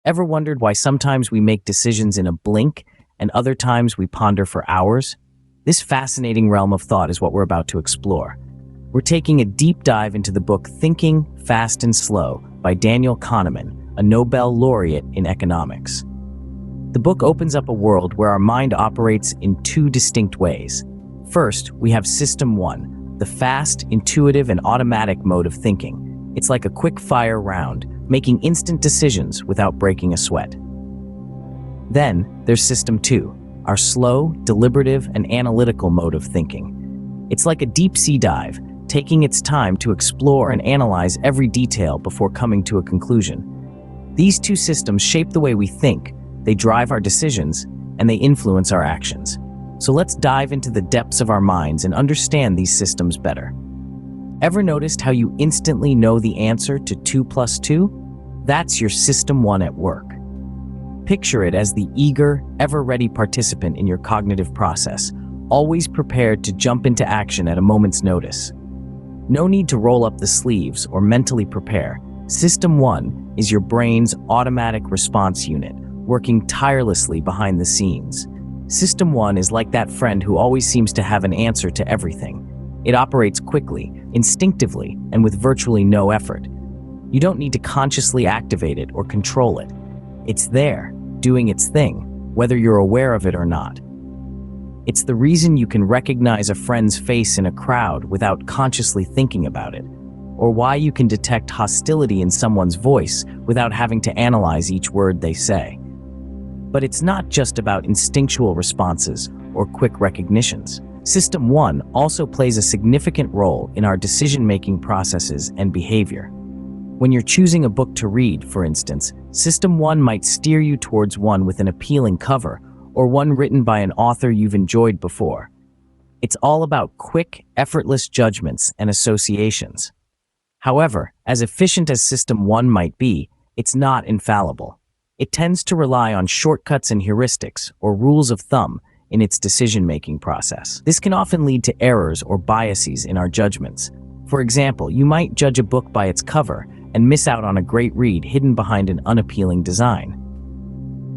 Ever wondered why sometimes we make decisions in a blink and other times we ponder for hours? This fascinating realm of thought is what we're about to explore. We're taking a deep dive into the book Thinking, Fast and Slow by Daniel Kahneman, a Nobel laureate in economics. The book opens up a world where our mind operates in two distinct ways. First, we have System 1, the fast, intuitive, and automatic mode of thinking. It's like a quick-fire round, making instant decisions without breaking a sweat. Then, there's System 2, our slow, deliberative, and analytical mode of thinking. It's like a deep-sea dive, taking its time to explore and analyze every detail before coming to a conclusion. These two systems shape the way we think, they drive our decisions, and they influence our actions. So let's dive into the depths of our minds and understand these systems better. Ever noticed how you instantly know the answer to 2 plus 2? That's your System 1 at work. Picture it as the eager, ever-ready participant in your cognitive process, always prepared to jump into action at a moment's notice. No need to roll up the sleeves or mentally prepare. System 1 is your brain's automatic response unit, working tirelessly behind the scenes. System 1 is like that friend who always seems to have an answer to everything. It operates quickly, instinctively, and with virtually no effort. You don't need to consciously activate it or control it. It's there, doing its thing, whether you're aware of it or not. It's the reason you can recognize a friend's face in a crowd without consciously thinking about it, or why you can detect hostility in someone's voice without having to analyze each word they say. But it's not just about instinctual responses or quick recognitions. System 1 also plays a significant role in our decision-making processes and behavior. When you're choosing a book to read, for instance, System 1 might steer you towards one with an appealing cover or one written by an author you've enjoyed before. It's all about quick, effortless judgments and associations. However, as efficient as System 1 might be, it's not infallible. It tends to rely on shortcuts and heuristics, or rules of thumb, in its decision-making process. This can often lead to errors or biases in our judgments. For example, you might judge a book by its cover and miss out on a great read hidden behind an unappealing design.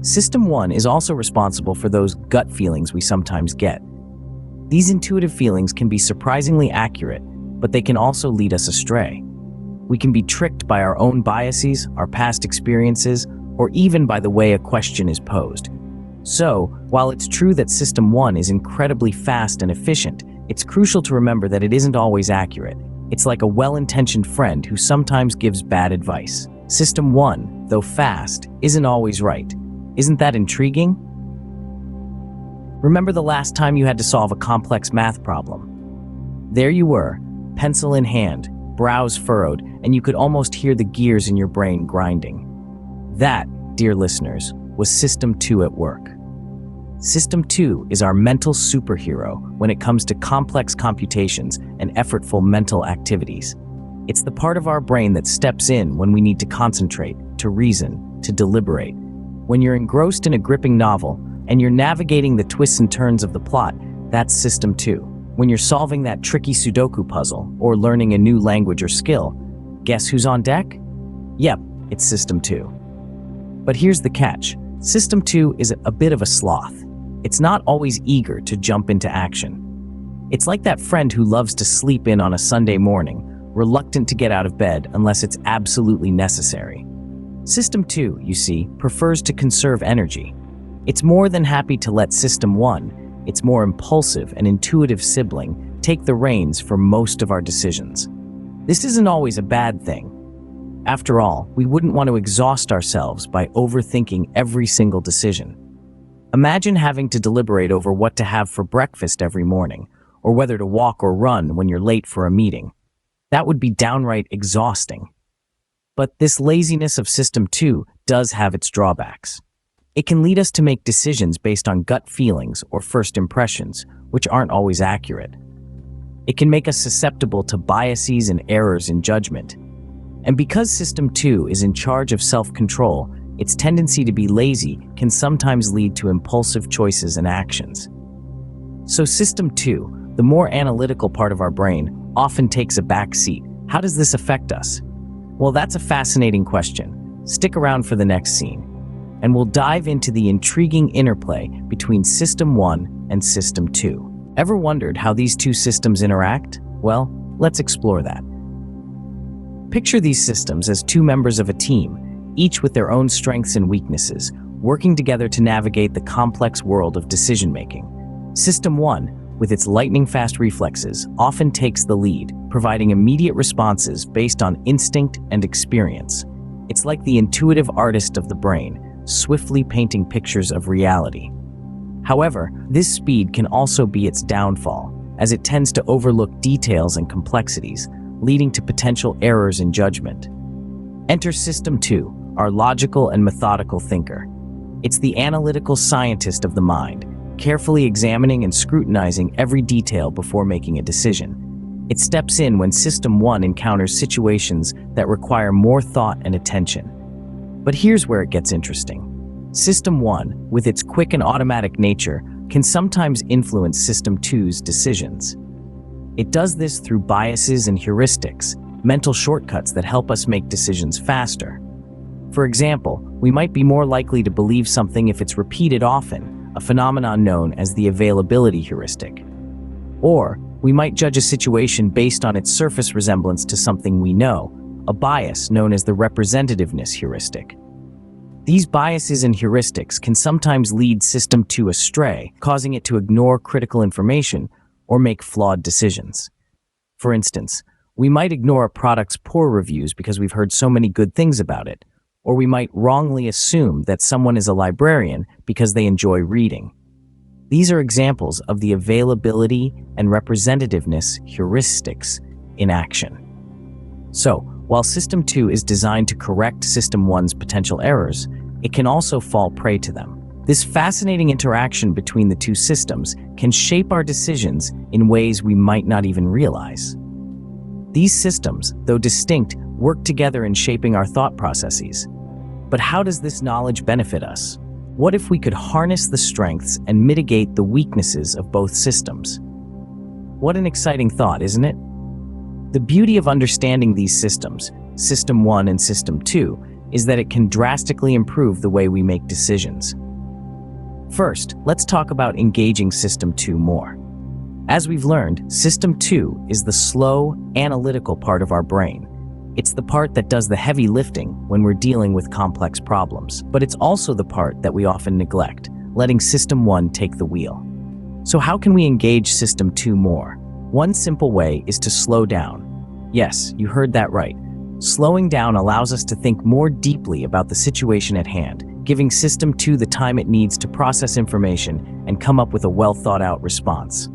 System 1 is also responsible for those gut feelings we sometimes get. These intuitive feelings can be surprisingly accurate, but they can also lead us astray. We can be tricked by our own biases, our past experiences, or even by the way a question is posed. So, while it's true that System 1 is incredibly fast and efficient, it's crucial to remember that it isn't always accurate. It's like a well-intentioned friend who sometimes gives bad advice. System 1, though fast, isn't always right. Isn't that intriguing? Remember the last time you had to solve a complex math problem? There you were, pencil in hand, brows furrowed, and you could almost hear the gears in your brain grinding. That, dear listeners, was System 2 at work. System 2 is our mental superhero when it comes to complex computations and effortful mental activities. It's the part of our brain that steps in when we need to concentrate, to reason, to deliberate. When you're engrossed in a gripping novel and you're navigating the twists and turns of the plot, that's System 2. When you're solving that tricky Sudoku puzzle or learning a new language or skill, guess who's on deck? Yep, it's System 2. But here's the catch. System 2 is a bit of a sloth. It's not always eager to jump into action. It's like that friend who loves to sleep in on a Sunday morning, reluctant to get out of bed unless it's absolutely necessary. System 2, you see, prefers to conserve energy. It's more than happy to let System 1, its more impulsive and intuitive sibling, take the reins for most of our decisions. This isn't always a bad thing. After all, we wouldn't want to exhaust ourselves by overthinking every single decision. Imagine having to deliberate over what to have for breakfast every morning, or whether to walk or run when you're late for a meeting. That would be downright exhausting. But this laziness of System 2 does have its drawbacks. It can lead us to make decisions based on gut feelings or first impressions, which aren't always accurate. It can make us susceptible to biases and errors in judgment. And because System 2 is in charge of self-control, its tendency to be lazy can sometimes lead to impulsive choices and actions. So System 2, the more analytical part of our brain, often takes a back seat. How does this affect us? Well, that's a fascinating question. Stick around for the next scene. and we'll dive into the intriguing interplay between System 1 and System 2. Ever wondered how these two systems interact? Well, let's explore that. Picture these systems as two members of a team, each with their own strengths and weaknesses, working together to navigate the complex world of decision-making. System 1, with its lightning-fast reflexes, often takes the lead, providing immediate responses based on instinct and experience. It's like the intuitive artist of the brain, swiftly painting pictures of reality. However, this speed can also be its downfall, as it tends to overlook details and complexities, leading to potential errors in judgment. Enter System 2, our logical and methodical thinker. It's the analytical scientist of the mind, carefully examining and scrutinizing every detail before making a decision. It steps in when System 1 encounters situations that require more thought and attention. But here's where it gets interesting. System 1, with its quick and automatic nature, can sometimes influence System 2's decisions. It does this through biases and heuristics, mental shortcuts that help us make decisions faster. For example, we might be more likely to believe something if it's repeated often, a phenomenon known as the availability heuristic. Or, we might judge a situation based on its surface resemblance to something we know, a bias known as the representativeness heuristic. These biases and heuristics can sometimes lead System 2 astray, causing it to ignore critical information or make flawed decisions. For instance, we might ignore a product's poor reviews because we've heard so many good things about it, or we might wrongly assume that someone is a librarian because they enjoy reading. These are examples of the availability and representativeness heuristics in action. So, while System 2 is designed to correct System 1's potential errors, it can also fall prey to them. This fascinating interaction between the two systems can shape our decisions in ways we might not even realize. These systems, though distinct, work together in shaping our thought processes. But how does this knowledge benefit us? What if we could harness the strengths and mitigate the weaknesses of both systems? What an exciting thought, isn't it? The beauty of understanding these systems, System 1 and System 2, is that it can drastically improve the way we make decisions. First, let's talk about engaging System 2 more. As we've learned, System 2 is the slow, analytical part of our brain. It's the part that does the heavy lifting when we're dealing with complex problems. But it's also the part that we often neglect, letting System 1 take the wheel. So how can we engage System 2 more? One simple way is to slow down. Yes, you heard that right. Slowing down allows us to think more deeply about the situation at hand, giving System 2 the time it needs to process information and come up with a well-thought-out response.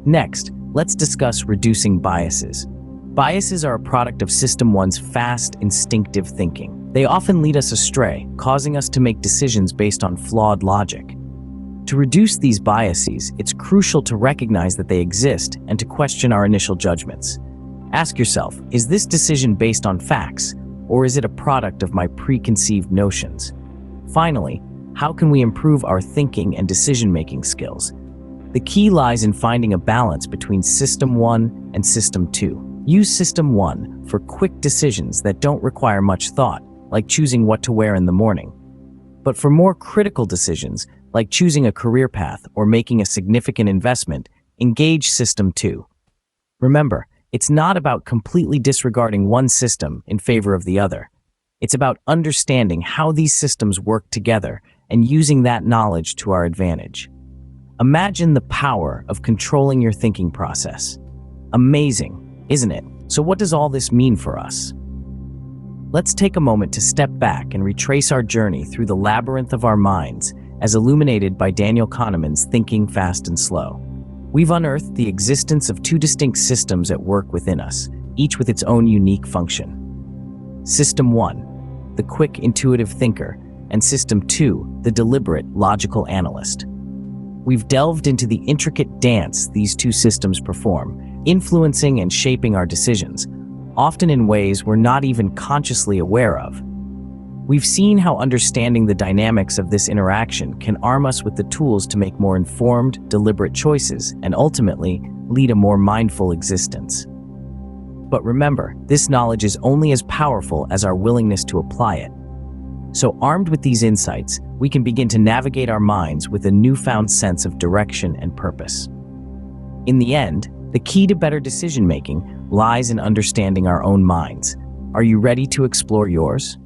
Next, let's discuss reducing biases. Biases are a product of System 1's fast, instinctive thinking. They often lead us astray, causing us to make decisions based on flawed logic. To reduce these biases, it's crucial to recognize that they exist and to question our initial judgments. Ask yourself, is this decision based on facts, or is it a product of my preconceived notions? Finally, how can we improve our thinking and decision-making skills? The key lies in finding a balance between System 1 and System 2. Use System 1 for quick decisions that don't require much thought, like choosing what to wear in the morning. But for more critical decisions, like choosing a career path or making a significant investment, engage System 2. Remember, it's not about completely disregarding one system in favor of the other. It's about understanding how these systems work together and using that knowledge to our advantage. Imagine the power of controlling your thinking process. Amazing, isn't it? So what does all this mean for us? Let's take a moment to step back and retrace our journey through the labyrinth of our minds as illuminated by Daniel Kahneman's Thinking Fast and Slow. We've unearthed the existence of two distinct systems at work within us, each with its own unique function. System 1, the quick, intuitive thinker, and System 2, the deliberate, logical analyst. We've delved into the intricate dance these two systems perform, influencing and shaping our decisions, often in ways we're not even consciously aware of. We've seen how understanding the dynamics of this interaction can arm us with the tools to make more informed, deliberate choices and ultimately lead a more mindful existence. But remember, this knowledge is only as powerful as our willingness to apply it. So armed with these insights, we can begin to navigate our minds with a newfound sense of direction and purpose. In the end, the key to better decision-making lies in understanding our own minds. Are you ready to explore yours?